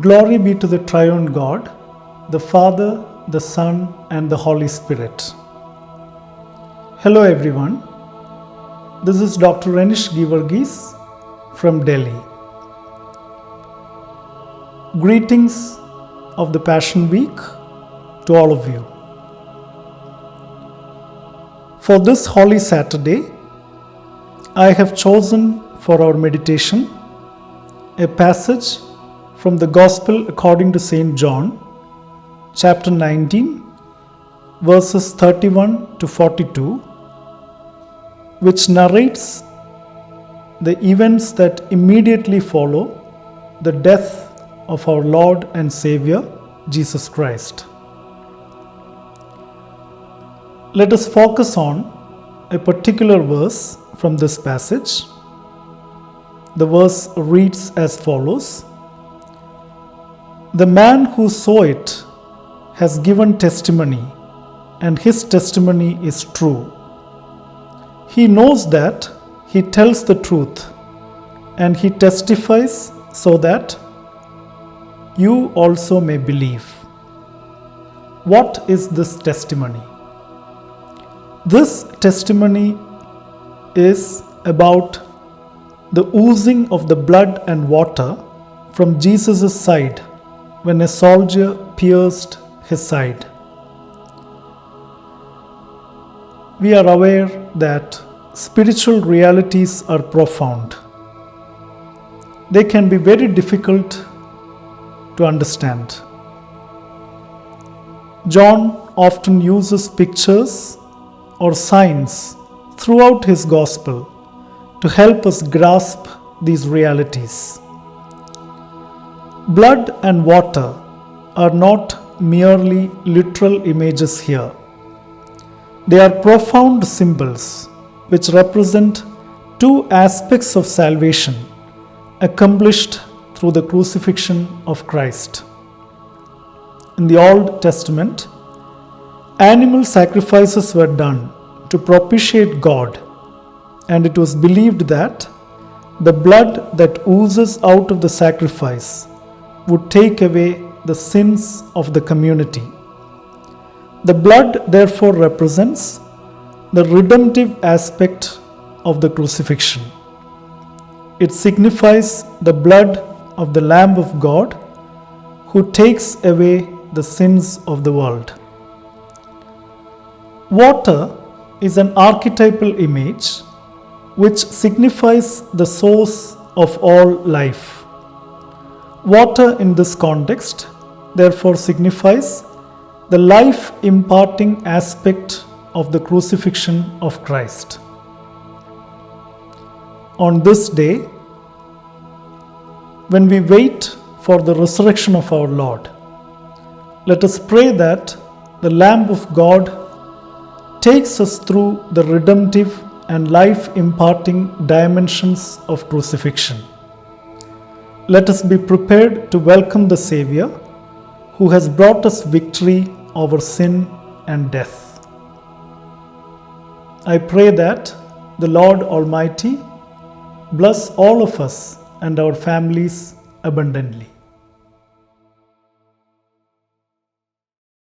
Glory be to the triune God, the Father, the Son, and the Holy Spirit. Hello everyone. This is Dr. Renish Givargis from Delhi. Greetings of the Passion Week to all of you. For this Holy Saturday, I have chosen for our meditation a passage from the Gospel according to St. John, chapter 19, verses 31 to 42, which narrates the events that immediately follow the death of our Lord and Savior, Jesus Christ. Let us focus on a particular verse from this passage. The verse reads as follows: "The man who saw it has given testimony, and his testimony is true. He knows that he tells the truth, and he testifies so that you also may believe." What is this testimony? This testimony is about the oozing of the blood and water from Jesus' side when a soldier pierced his side. We are aware that spiritual realities are profound. They can be very difficult to understand. John often uses pictures or signs throughout his gospel to help us grasp these realities. Blood and water are not merely literal images here. They are profound symbols which represent two aspects of salvation accomplished through the crucifixion of Christ. In the Old Testament, animal sacrifices were done to propitiate God, and it was believed that the blood that oozes out of the sacrifice would take away the sins of the community. The blood therefore represents the redemptive aspect of the crucifixion. It signifies the blood of the Lamb of God who takes away the sins of the world. Water is an archetypal image which signifies the source of all life. Water in this context therefore signifies the life imparting aspect of the crucifixion of Christ. On this day, when we wait for the resurrection of our Lord, let us pray that the Lamb of God takes us through the redemptive and life imparting dimensions of crucifixion. Let us be prepared to welcome the Savior who has brought us victory over sin and death. I pray that the Lord Almighty bless all of us and our families abundantly.